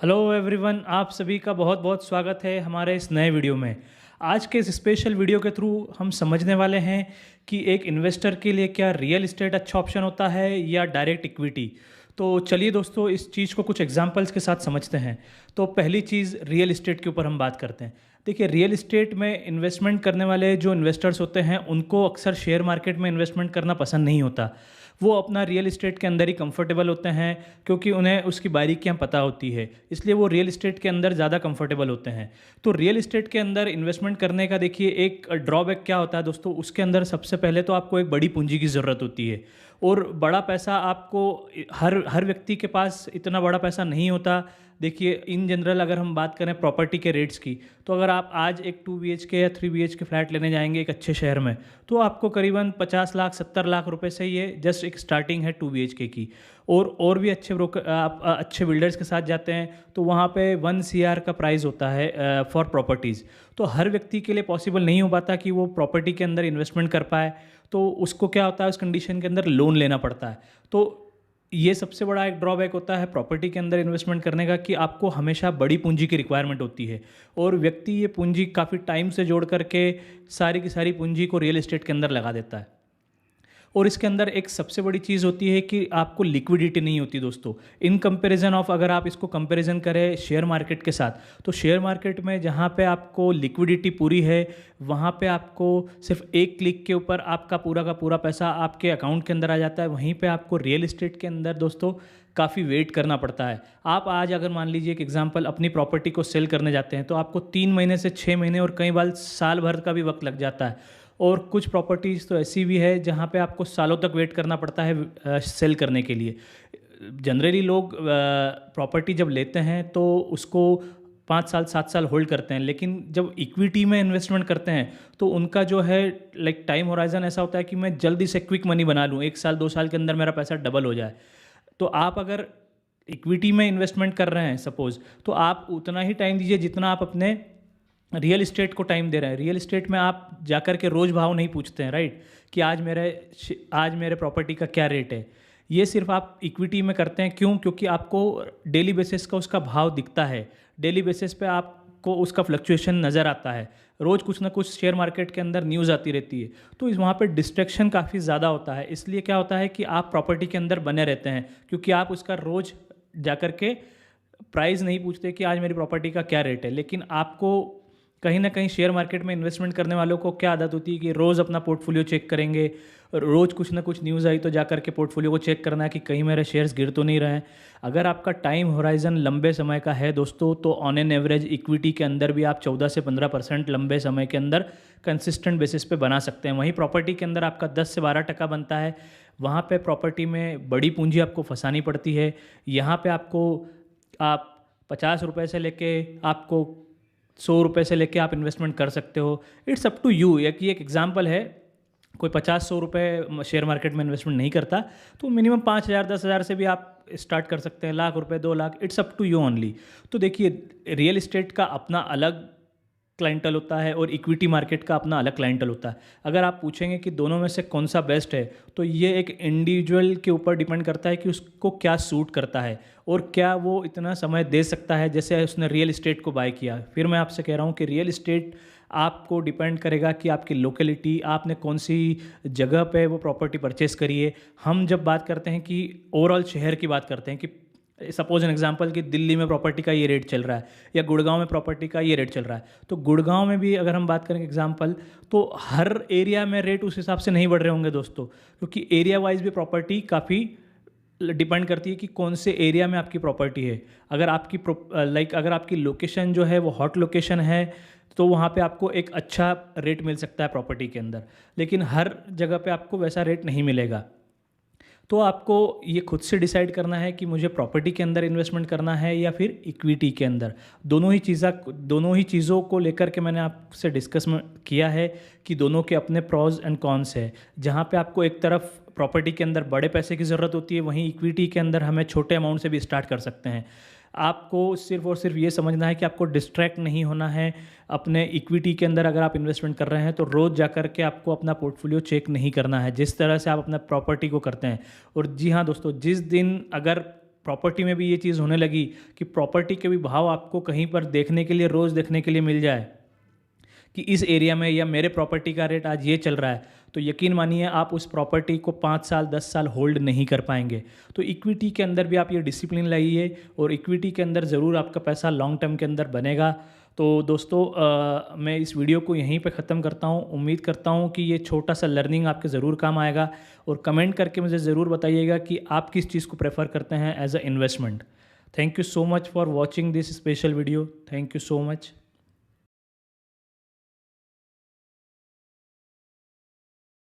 Hello everyone, आप सभी का बहुत बहुत स्वागत है हमारे इस नए वीडियो में। आज के इस स्पेशल वीडियो के थ्रू हम समझने वाले हैं कि एक इन्वेस्टर के लिए क्या रियल एस्टेट अच्छा ऑप्शन होता है या डायरेक्ट इक्विटी। तो चलिए दोस्तों, इस चीज़ को कुछ एग्जांपल्स के साथ समझते हैं। तो पहली चीज़, रियल एस्टेट के ऊपर हम बात करते हैं। देखिए, रियल एस्टेट में इन्वेस्टमेंट करने वाले जो इन्वेस्टर्स होते हैं उनको अक्सर शेयर मार्केट में इन्वेस्टमेंट करना पसंद नहीं होता। वो अपना रियल एस्टेट के अंदर ही कंफर्टेबल होते हैं, क्योंकि उन्हें उसकी बारीकियां पता होती है, इसलिए वो रियल एस्टेट के अंदर ज़्यादा कंफर्टेबल होते हैं। तो रियल एस्टेट के अंदर इन्वेस्टमेंट करने का देखिए एक ड्रॉबैक क्या होता है दोस्तों, उसके अंदर सबसे पहले तो आपको एक बड़ी पूंजी की ज़रूरत होती है। और बड़ा पैसा आपको, हर हर व्यक्ति के पास इतना बड़ा पैसा नहीं होता। देखिए, इन जनरल अगर हम बात करें प्रॉपर्टी के रेट्स की, तो अगर आप आज एक 2 BHK या 3 BHK फ्लैट लेने जाएंगे एक अच्छे शहर में, तो आपको करीबन 50 लाख 70 लाख रुपए से ये जस्ट एक स्टार्टिंग है 2 BHK की। और भी अच्छे ब्रोकर, आप अच्छे बिल्डर्स के साथ जाते हैं तो वहाँ पे 1 CR का प्राइस होता है फॉर प्रॉपर्टीज़। तो हर व्यक्ति के लिए पॉसिबल नहीं हो पाता कि वो प्रॉपर्टी के अंदर इन्वेस्टमेंट कर पाए। तो उसको क्या होता है, उस कंडीशन के अंदर लोन लेना पड़ता है। तो ये सबसे बड़ा एक ड्रॉबैक होता है प्रॉपर्टी के अंदर इन्वेस्टमेंट करने का, कि आपको हमेशा बड़ी पूंजी की रिक्वायरमेंट होती है, और व्यक्ति ये पूंजी काफ़ी टाइम से जोड़ करके सारी की सारी पूंजी को रियल एस्टेट के अंदर लगा देता है। और इसके अंदर एक सबसे बड़ी चीज़ होती है कि आपको लिक्विडिटी नहीं होती दोस्तों। इन कंपैरिजन ऑफ, अगर आप इसको कंपैरिजन करें शेयर मार्केट के साथ, तो शेयर मार्केट में जहाँ पे आपको लिक्विडिटी पूरी है, वहाँ पे आपको सिर्फ एक क्लिक के ऊपर आपका पूरा का पूरा पैसा आपके अकाउंट के अंदर आ जाता है। वहीं पे आपको रियल एस्टेट के अंदर दोस्तों काफ़ी वेट करना पड़ता है। आप आज अगर मान लीजिए एक एग्जांपल, अपनी प्रॉपर्टी को सेल करने जाते हैं, तो आपको 3 महीने से 6 महीने और कई बार साल भर का भी वक्त लग जाता है। और कुछ प्रॉपर्टीज़ तो ऐसी भी है जहाँ पे आपको सालों तक वेट करना पड़ता है सेल करने के लिए। जनरली लोग प्रॉपर्टी जब लेते हैं तो उसको 5 साल 7 साल होल्ड करते हैं, लेकिन जब इक्विटी में इन्वेस्टमेंट करते हैं तो उनका जो है लाइक टाइम होराइजन ऐसा होता है कि मैं जल्दी से क्विक मनी बना लूँ, 1 साल 2 साल के अंदर मेरा पैसा डबल हो जाए। तो आप अगर इक्विटी में इन्वेस्टमेंट कर रहे हैं सपोज, तो आप उतना ही टाइम दीजिए जितना आप अपने रियल इस्टेट को टाइम दे रहे हैं। रियल इस्टेट में आप जाकर के रोज़ भाव नहीं पूछते हैं, राइट, कि आज मेरे प्रॉपर्टी का क्या रेट है। ये सिर्फ आप इक्विटी में करते हैं। क्यों? क्योंकि आपको डेली बेसिस का उसका भाव दिखता है, डेली बेसिस पे आपको उसका फ्लक्चुएशन नज़र आता है। रोज़ कुछ ना कुछ शेयर मार्केट के अंदर न्यूज़ आती रहती है, तो इस वहाँ पे डिस्ट्रैक्शन काफ़ी ज़्यादा होता है। इसलिए क्या होता है कि आप प्रॉपर्टी के अंदर बने रहते हैं, क्योंकि आप उसका रोज़ जाकर के प्राइस नहीं पूछते कि आज मेरी प्रॉपर्टी का क्या रेट है। लेकिन आपको कहीं ना कहीं शेयर मार्केट में इन्वेस्टमेंट करने वालों को क्या आदत होती है कि रोज़ अपना पोर्टफोलियो चेक करेंगे, रोज़ कुछ ना कुछ न्यूज़ आई तो जाकर के पोर्टफोलियो को चेक करना है कि कहीं मेरे शेयर्स गिर तो नहीं रहे हैं। अगर आपका टाइम होराइजन लंबे समय का है दोस्तों, तो ऑन एन एवरेज इक्विटी के अंदर भी आप 14 से 15% लंबे समय के अंदर कंसिस्टेंट बेसिस पे बना सकते हैं। वहीं प्रॉपर्टी के अंदर आपका 10 से 12% बनता है। वहाँ पे प्रॉपर्टी में बड़ी पूंजी आपको फंसानी पड़ती है। यहाँ पे आप 50 रुपये से लेके आपको 100 रुपये से लेके आप इन्वेस्टमेंट कर सकते हो। It's up to you. एक एग्जांपल है, कोई 50-100 रुपये शेयर मार्केट में इन्वेस्टमेंट नहीं करता, तो मिनिमम 5,000 10,000 से भी आप स्टार्ट कर सकते हैं, लाख रुपए 2 lakh, it's up to you only. तो देखिए, रियल इस्टेट का अपना अलग क्लाइंटल होता है और इक्विटी मार्केट का अपना अलग क्लाइंटल होता है। अगर आप पूछेंगे कि दोनों में से कौन सा बेस्ट है, तो ये एक इंडिविजुअल के ऊपर डिपेंड करता है कि उसको क्या सूट करता है और क्या वो इतना समय दे सकता है जैसे उसने रियल इस्टेट को बाय किया। फिर मैं आपसे कह रहा हूँ कि रियल इस्टेट आपको डिपेंड करेगा कि आपकी लोकेलिटी, आपने कौन सी जगह पे वो प्रॉपर्टी परचेस करी है। हम जब बात करते हैं कि ओवरऑल शहर की बात करते हैं, कि सपोज एन एग्जांपल कि दिल्ली में प्रॉपर्टी का ये रेट चल रहा है या गुड़गांव में प्रॉपर्टी का ये रेट चल रहा है, तो गुड़गांव में भी अगर हम बात करें एग्जांपल, तो हर एरिया में रेट उस हिसाब से नहीं बढ़ रहे होंगे दोस्तों, क्योंकि एरिया वाइज भी प्रॉपर्टी काफ़ी डिपेंड करती है कि कौन से एरिया में आपकी प्रॉपर्टी है। अगर आपकी लोकेशन जो है वो हॉट लोकेशन है, तो वहाँ पे आपको एक अच्छा रेट मिल सकता है प्रॉपर्टी के अंदर, लेकिन हर जगह पे आपको वैसा रेट नहीं मिलेगा। तो आपको ये खुद से डिसाइड करना है कि मुझे प्रॉपर्टी के अंदर इन्वेस्टमेंट करना है या फिर इक्विटी के अंदर। दोनों ही चीज़ों को लेकर के मैंने आपसे डिस्कस किया है कि दोनों के अपने प्रॉज एंड कॉन्स है। जहाँ पे आपको एक तरफ प्रॉपर्टी के अंदर बड़े पैसे की ज़रूरत होती है, वहीं इक्विटी के अंदर हमें छोटे अमाउंट से भी स्टार्ट कर सकते हैं। आपको सिर्फ और सिर्फ ये समझना है कि आपको डिस्ट्रैक्ट नहीं होना है। अपने इक्विटी के अंदर अगर आप इन्वेस्टमेंट कर रहे हैं तो रोज़ जाकर के आपको अपना पोर्टफोलियो चेक नहीं करना है, जिस तरह से आप अपना प्रॉपर्टी को करते हैं। और जी हाँ दोस्तों, जिस दिन अगर प्रॉपर्टी में भी ये चीज़ होने लगी कि प्रॉपर्टी के भी भाव आपको कहीं पर देखने के लिए, रोज़ देखने के लिए मिल जाए कि इस एरिया में या मेरे प्रॉपर्टी का रेट आज ये चल रहा है, तो यकीन मानिए आप उस प्रॉपर्टी को 5 साल 10 साल होल्ड नहीं कर पाएंगे। तो इक्विटी के अंदर भी आप ये डिसिप्लिन लाइए और इक्विटी के अंदर ज़रूर आपका पैसा लॉन्ग टर्म के अंदर बनेगा। तो दोस्तों मैं इस वीडियो को यहीं पे ख़त्म करता हूँ। उम्मीद करता हूँ कि ये छोटा सा लर्निंग आपके ज़रूर काम आएगा और कमेंट करके मुझे ज़रूर बताइएगा कि आप किस चीज़ को प्रेफर करते हैं as a investment. Thank you so much for watching this special video. Thank you so much.